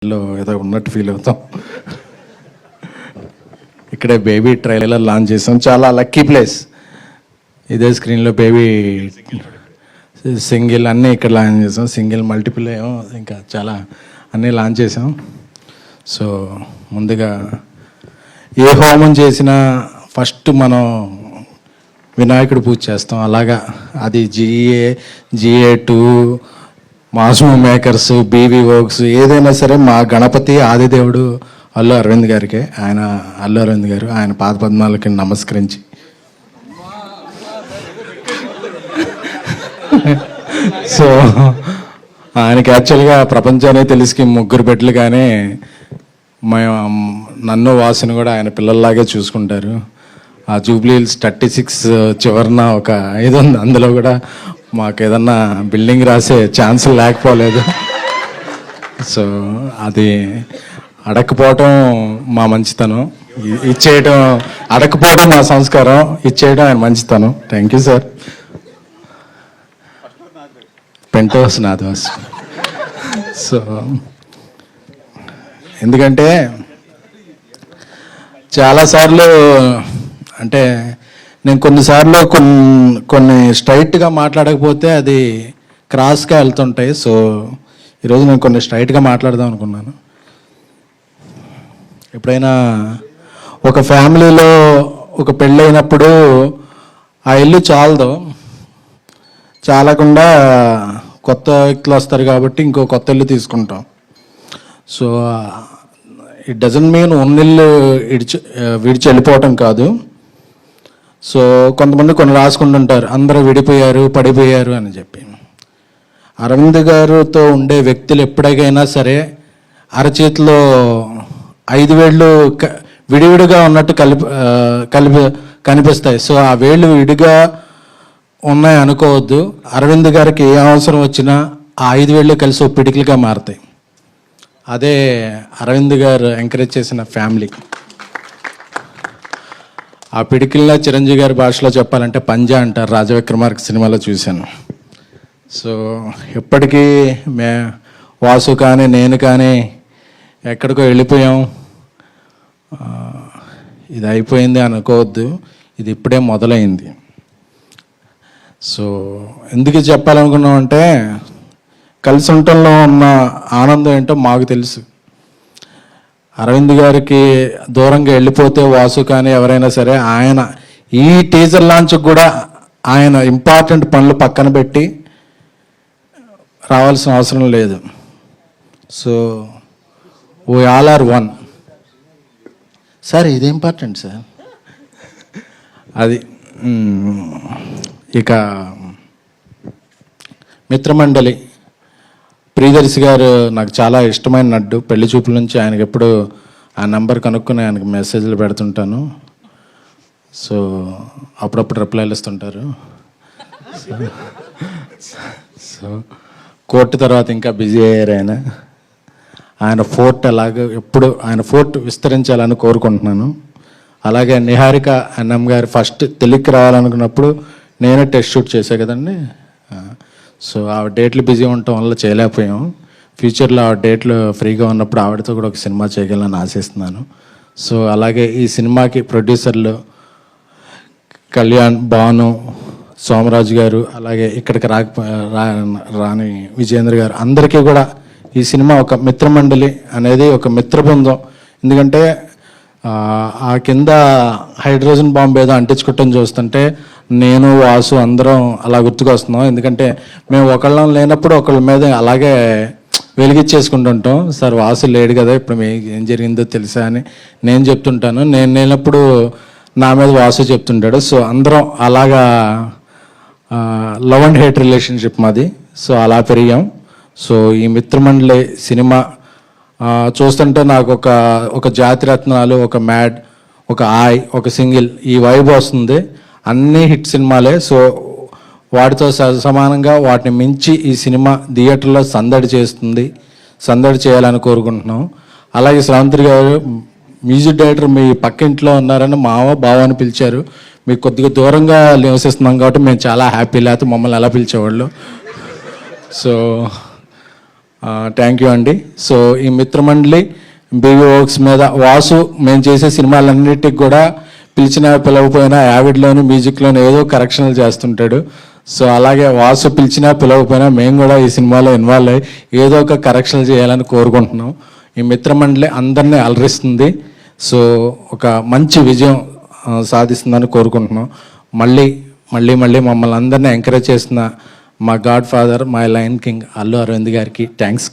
ఏదో ఉన్నట్టు ఫీల్ అవుతాం. ఇక్కడే బేబీ ట్రైలర్ లాంచ్ చేసాం. చాలా లక్కీ ప్లేస్. ఇదే స్క్రీన్లో బేబీ సింగిల్ అన్నీ ఇక్కడ లాంచ్ చేసాం. సింగిల్ మల్టిపుల్ ఏమో ఇంకా చాలా అన్నీ లాంచ్ చేసాం. సో ముందుగా ఏ హోమం చేసినా ఫస్ట్ మనం వినాయకుడు పూజ చేస్తాం. అలాగా అది GA2 మాస్మో మేకర్స్, బీవీ వర్క్స్ ఏదైనా సరే మా గణపతి ఆదిదేవుడు అల్లు అరవింద్ గారికి, అల్లు అరవింద్ గారు ఆయన పాదపద్మాలకి నమస్కరించి సో ఆయనకి యాక్చువల్గా ప్రపంచాన్ని తెలిసి ముగ్గురు బిడ్డలు, కానీ నన్ను వాసుని కూడా ఆయన పిల్లల్లాగే చూసుకుంటారు. ఆ జూబ్లీ హిల్స్ 36 చివరన ఒక 5 ఉంది. అందులో కూడా మాకు ఏదన్నా బిల్డింగ్ రాసే ఛాన్స్ లేకపోలేదు. సో అది అడగకపోవటం మా మంచితనం, ఇచ్చేయటం అడగకపోవడం మా సంస్కారం, ఇచ్చేయడం ఆయన మంచితనం. Thank you sir. పెంటోస్ నాదోస్. సో ఎందుకంటే చాలాసార్లు అంటే నేను కొన్నిసార్లు కొన్ని స్ట్రైట్గా మాట్లాడకపోతే అది క్రాస్గా వెళ్తుంటాయి. సో ఈరోజు నేను కొన్ని స్ట్రైట్గా మాట్లాడదాం అనుకున్నాను. ఎప్పుడైనా ఒక ఫ్యామిలీలో ఒక పెళ్ళైనప్పుడు ఆ ఇల్లు చాలకుండా కొత్త వ్యక్తులు వస్తారు కాబట్టి ఇంకో కొత్త ఇల్లు తీసుకుంటాం. సో ఇట్ డజంట్ మీన్ ఉన్నిల్లు విడిచి వెళ్ళిపోవటం కాదు. సో కొంతమంది కొన్ని రాసుకుంటుంటారు, అందరూ విడిపోయారు, పడిపోయారు అని చెప్పి. అరవింద్ గారితో ఉండే వ్యక్తులు ఎప్పటికైనా సరే అరచేతిలో 5 వేళ్ళు విడివిడిగా ఉన్నట్టు కనిపిస్తాయి. సో ఆ వేళ్ళు విడిగా ఉన్నాయి అనుకోవద్దు. అరవింద్ గారికి ఏ అవసరం వచ్చినా ఆ 5 వేళ్ళు కలిసి ఒక పిడికిలుగా మారుతాయి. అదే అరవింద్ గారు ఎంకరేజ్ చేసిన ఫ్యామిలీ. ఆ పిడికిల్లా చిరంజీవి గారి భాషలో చెప్పాలంటే పంజా అంటారు, రాజవిక్రమార్క సినిమాలో చూశాను. సో ఎప్పటికీ వాసు కానీ నేను కానీ ఎక్కడికో వెళ్ళిపోయాం, ఇది అయిపోయింది అనుకోవద్దు, ఇది ఇప్పుడే మొదలైంది. సో ఎందుకు చెప్పాలనుకున్నామంటే కలిసి ఉండటంలో ఉన్న ఆనందం ఏంటో మాకు తెలుసు. అరవింద్ గారికి దూరంగా వెళ్ళిపోతే వాసు కానీ ఎవరైనా సరే ఆయన ఈ టీజర్ లాంచ్ కూడా ఆయన ఇంపార్టెంట్ పనులు పక్కన పెట్టి రావాల్సిన అవసరం లేదు. So we all are one. Sir ఇది ఇంపార్టెంట్ సార్. అది ఇక మిత్రమండలి ప్రియదర్శి గారు నాకు చాలా ఇష్టమైన నడ్డు. పెళ్లి చూపుల నుంచి ఆయనకి ఎప్పుడు ఆ నెంబర్ కనుక్కొని ఆయనకు మెసేజ్లు పెడుతుంటాను. సో అప్పుడప్పుడు రిప్లైలు ఇస్తుంటారు. సో కోర్టు తర్వాత ఇంకా బిజీ అయ్యారు ఆయన ఫోర్ట్ అలాగే ఎప్పుడు ఆయన ఫోర్ట్ విస్తరించాలని కోరుకుంటున్నాను. అలాగే నిహారిక అన్నం గారు ఫస్ట్ తెలుగుకి రావాలనుకున్నప్పుడు నేనే టెస్ట్ షూట్ చేశా కదండి. సో ఆ డేట్లు బిజీ ఉండటం వల్ల చేయలేకపోయాం. ఫ్యూచర్లో ఆ డేట్లు ఫ్రీగా ఉన్నప్పుడు ఆవిడతో కూడా ఒక సినిమా చేయగలని ఆశిస్తున్నాను. సో అలాగే ఈ సినిమాకి ప్రొడ్యూసర్లు కళ్యాణ్, భాను, సోమరాజు గారు, అలాగే ఇక్కడికి రాని విజేంద్ర గారు, అందరికీ కూడా ఈ సినిమా ఒక మిత్రమండలి అనేది ఒక మిత్ర బృందం. ఎందుకంటే ఆ కింద హైడ్రోజన్ బాంబు ఏదో అంటించుకోవటం చూస్తుంటే నేను వాసు అందరం అలా గుర్తుకొస్తున్నాం. ఎందుకంటే మేము ఒకళ్ళం లేనప్పుడు ఒకళ్ళ మీద అలాగే వెలిగించేసుకుంటుంటాం. సార్ వాసు లేడు కదా, ఇప్పుడు ఏం జరిగిందో తెలుసా అని నేను చెప్తుంటాను, నేను లేనప్పుడు నా మీద వాసు చెప్తుంటాడు. సో అందరం అలాగా లవ్ అండ్ హేట్ రిలేషన్షిప్ మాది. సో అలా పెరిగాం. సో ఈ మిత్రమండలి సినిమా చూస్తుంటే నాకు ఒక జాతిరత్నాలు, ఒక మ్యాడ్, ఒక ఒక సింగిల్ ఈ వైబ్ వస్తుంది. అన్నీ హిట్ సినిమాలే. సో వాటితో సమానంగా వాటిని మించి ఈ సినిమా థియేటర్లో సందడి చేయాలని కోరుకుంటున్నాం. అలాగే శ్రావంతి గారు మ్యూజిక్ డైరెక్టర్ మీ పక్కింట్లో ఉన్నారని బావ అని పిలిచారు. మీకు కొద్దిగా దూరంగా నివసిస్తున్నాం కాబట్టి మేము చాలా హ్యాపీ. లేకపోతే మమ్మల్ని ఎలా పిలిచేవాళ్ళు. సో థ్యాంక్ యూ అండి. సో ఈ మిత్రమండలి బీవీ వర్క్స్ మీద వాసు మేము చేసే సినిమాలన్నిటికి కూడా పిలిచినా పిలవకపోయినా యావిడ్లోను మ్యూజిక్లోను ఏదో కరెక్షన్లు చేస్తుంటాడు. సో అలాగే వాసు పిలిచినా పిలవకపోయినా మేము కూడా ఈ సినిమాలో ఇన్వాల్వ్ అయ్యి ఏదో ఒక కరెక్షన్లు చేయాలని కోరుకుంటున్నాం. ఈ మిత్రమండలి అందరినీ అలరిస్తుంది. సో ఒక మంచి విజయం సాధిస్తుందని కోరుకుంటున్నాం. మళ్ళీ మళ్ళీ మళ్ళీ మమ్మల్ని అందరినీ ఎంకరేజ్ చేసిన మా godfather, my lion king Allu Aravind గారికి థ్యాంక్స్